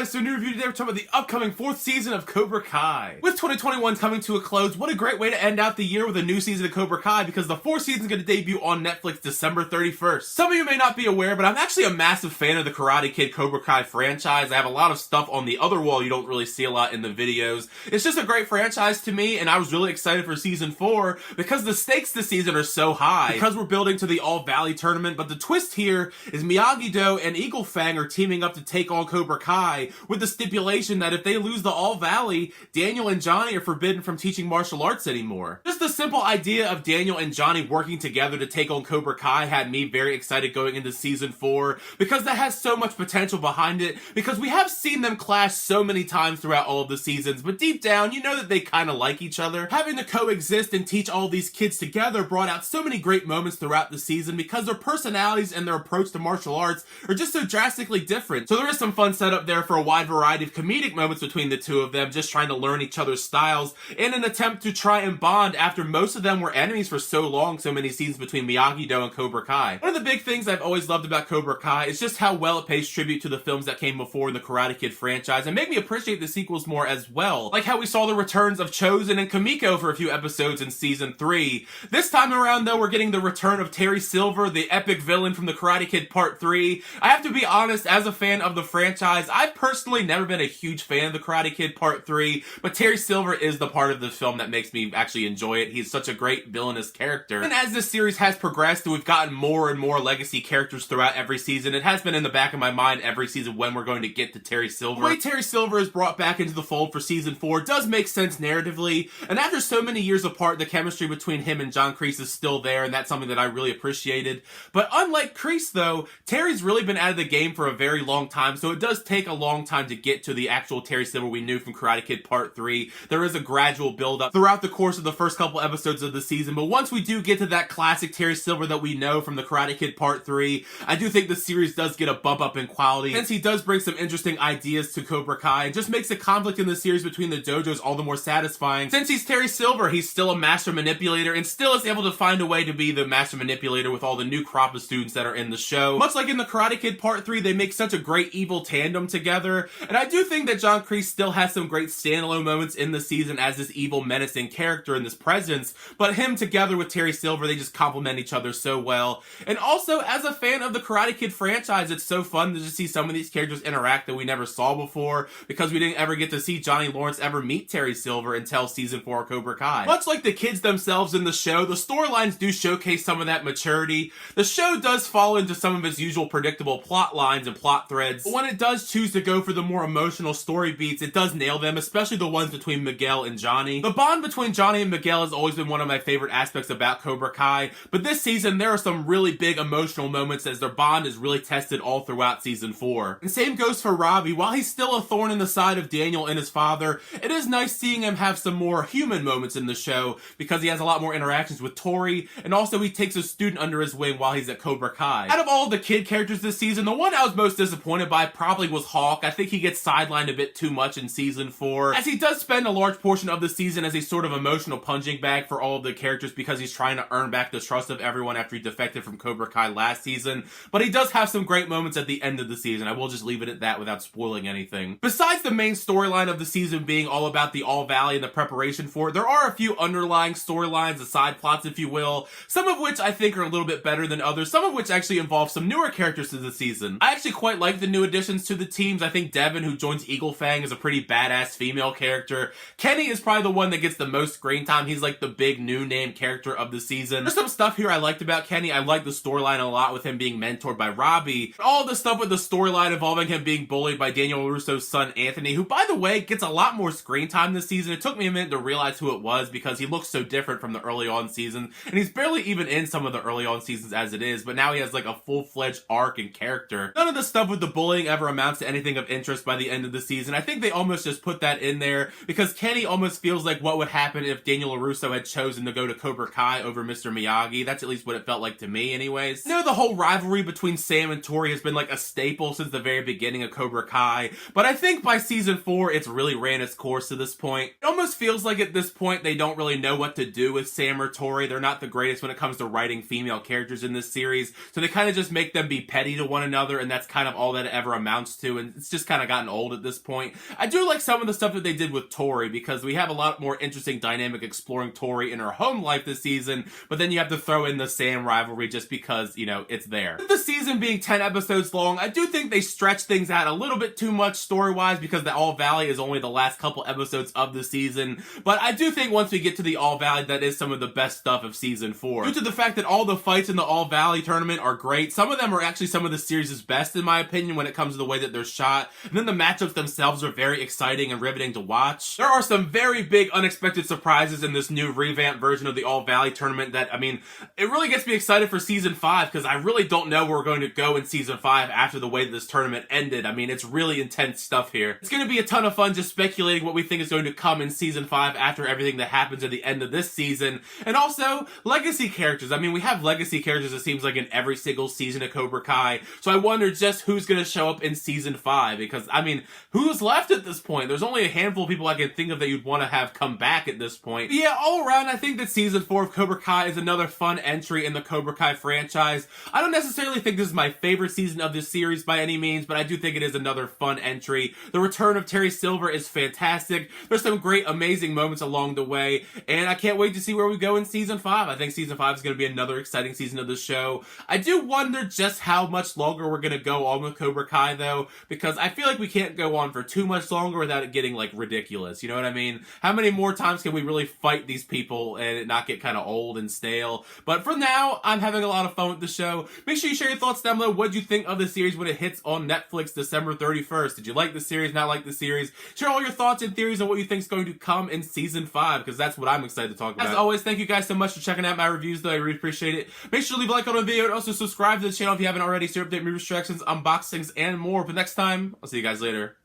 guys, so new review today. We're talking about the upcoming 4th season of Cobra Kai. With 2021 coming to a close, what a great way to end out the year with a new season of Cobra Kai, because the 4th season is going to debut on Netflix December 31st. Some of you may not be aware, but I'm actually a massive fan of the Karate Kid Cobra Kai franchise. I have a lot of stuff on the other wall you don't really see a lot in the videos. It's just a great franchise to me, and I was really excited for season 4 because the stakes this season are so high, because we're building to the All Valley tournament. But the twist here is Miyagi-Do and Eagle Fang are teaming up to take on Cobra Kai, with the stipulation that if they lose the All Valley, Daniel and Johnny are forbidden from teaching martial arts anymore. Just the simple idea of Daniel and Johnny working together to take on Cobra Kai had me very excited going into season 4, because that has so much potential behind it, because we have seen them clash so many times throughout all of the seasons, but deep down, you know that they kind of like each other. Having to coexist and teach all these kids together brought out so many great moments throughout the season, because their personalities and their approach to martial arts are just so drastically different. So there is some fun setup there for a wide variety of comedic moments between the two of them, just trying to learn each other's styles in an attempt to try and bond after most of them were enemies for so long, so many seasons between Miyagi-Do and Cobra Kai. One of the big things I've always loved about Cobra Kai is just how well it pays tribute to the films that came before in the Karate Kid franchise, and made me appreciate the sequels more as well. Like how we saw the returns of Chozen and Kamiko for a few episodes in season 3. This time around, though, we're getting the return of Terry Silver, the epic villain from the Karate Kid Part 3. I have to be honest, as a fan of the franchise, I've personally never been a huge fan of the Karate Kid Part 3, but Terry Silver is the part of the film that makes me actually enjoy it. He's such a great villainous character. And as this series has progressed and we've gotten more and more legacy characters throughout every season, it has been in the back of my mind every season when we're going to get to Terry Silver. The way Terry Silver is brought back into the fold for season 4 does make sense narratively, and after so many years apart, the chemistry between him and John Kreese is still there, and that's something that I really appreciated. But unlike Kreese, though, Terry's really been out of the game for a very long time, so it does take a long time to get to the actual Terry Silver we knew from Karate Kid Part 3. There is a gradual build-up throughout the course of the first couple episodes of the season, but once we do get to that classic Terry Silver that we know from the Karate Kid Part 3, I do think the series does get a bump up in quality, since he does bring some interesting ideas to Cobra Kai, and just makes the conflict in the series between the dojos all the more satisfying. Since he's Terry Silver, he's still a master manipulator, and still is able to find a way to be the master manipulator with all the new crop of students that are in the show. Much like in the Karate Kid Part 3, they make such a great evil tandem together, and I do think that John Kreese still has some great standalone moments in the season as this evil, menacing character and this presence, but him together with Terry Silver, they just complement each other so well. And also, as a fan of the Karate Kid franchise, it's so fun to just see some of these characters interact that we never saw before, because we didn't ever get to see Johnny Lawrence ever meet Terry Silver until season 4 of Cobra Kai. Much like the kids themselves in the show, the storylines do showcase some of that maturity. The show does fall into some of its usual predictable plot lines and plot threads, but when it does choose to go for the more emotional story beats, it does nail them, especially the ones between Miguel and Johnny. The bond between Johnny and Miguel has always been one of my favorite aspects about Cobra Kai, but this season there are some really big emotional moments as their bond is really tested all throughout season 4. And same goes for Robbie. While he's still a thorn in the side of Daniel and his father, it is nice seeing him have some more human moments in the show, because he has a lot more interactions with Tori, and also he takes a student under his wing while he's at Cobra Kai. Out of all the kid characters this season, the one I was most disappointed by probably was Hawk. I think he gets sidelined a bit too much in season 4, as he does spend a large portion of the season as a sort of emotional punching bag for all of the characters, because he's trying to earn back the trust of everyone after he defected from Cobra Kai last season. But he does have some great moments at the end of the season. I will just leave it at that without spoiling anything. Besides the main storyline of the season being all about the All Valley and the preparation for it, there are a few underlying storylines, the side plots if you will, some of which I think are a little bit better than others, some of which actually involve some newer characters to the season. I actually quite like the new additions to the teams. I think Devin, who joins Eagle Fang, is a pretty badass female character. Kenny is probably the one that gets the most screen time. He's like the big new name character of the season. There's some stuff here I liked about Kenny. I like the storyline a lot with him being mentored by Robbie. All the stuff with the storyline involving him being bullied by Daniel LaRusso's son Anthony, who by the way gets a lot more screen time this season. It took me a minute to realize who it was, because he looks so different from the early on seasons, and he's barely even in some of the early on seasons as it is, but now he has like a full-fledged arc and character. None of the stuff with the bullying ever amounts to anything of interest by the end of the season. I think they almost just put that in there because Kenny almost feels like what would happen if Daniel LaRusso had chosen to go to Cobra Kai over Mr. Miyagi. That's at least what it felt like to me anyways. You know, the whole rivalry between Sam and Tori has been like a staple since the very beginning of Cobra Kai, but I think by season 4 it's really ran its course to this point. It almost feels like at this point they don't really know what to do with Sam or Tori. They're not the greatest when it comes to writing female characters in this series, so they kind of just make them be petty to one another, and that's kind of all that it ever amounts to, and it's just kind of gotten old at this point. I do like some of the stuff that they did with Tori, because we have a lot more interesting dynamic exploring Tori in her home life this season, but then you have to throw in the Sam rivalry just because, you know, it's there. The season being 10 episodes long, I do think they stretch things out a little bit too much story-wise, because the All Valley is only the last couple episodes of the season, but I do think once we get to the All Valley, that is some of the best stuff of season 4. Due to the fact that all the fights in the All Valley tournament are great, some of them are actually some of the series' best in my opinion when it comes to the way that they're shot, and then the matchups themselves are very exciting and riveting to watch. There are some very big unexpected surprises in this new revamped version of the All Valley tournament that, I mean, it really gets me excited for season 5, because I really don't know where we're going to go in season 5 after the way that this tournament ended. I mean, it's really intense stuff here. It's going to be a ton of fun just speculating what we think is going to come in season 5 after everything that happens at the end of this season. And also, legacy characters. I mean, we have legacy characters, it seems like, in every single season of Cobra Kai, so I wonder just who's going to show up in season 5, because, I mean, who's left at this point? There's only a handful of people I can think of that you'd want to have come back at this point. But yeah, all around, I think that season 4 of Cobra Kai is another fun entry in the Cobra Kai franchise. I don't necessarily think this is my favorite season of this series by any means, but I do think it is another fun entry. The return of Terry Silver is fantastic. There's some great, amazing moments along the way, and I can't wait to see where we go in season 5. I think season 5 is going to be another exciting season of the show. I do wonder just how much longer we're going to go on with Cobra Kai, though, because I feel like we can't go on for too much longer without it getting, like, ridiculous. You know what I mean? How many more times can we really fight these people and it not get kind of old and stale? But for now, I'm having a lot of fun with the show. Make sure you share your thoughts down below. What did you think of the series when it hits on Netflix December 31st? Did you like the series, not like the series? Share all your thoughts and theories on what you think is going to come in season 5, because that's what I'm excited to talk about. As always, thank you guys so much for checking out my reviews, though. I really appreciate it. Make sure to leave a like on the video and also subscribe to the channel if you haven't already, so you update movie restrictions, unboxings, and more. But next time, I'll see you guys later.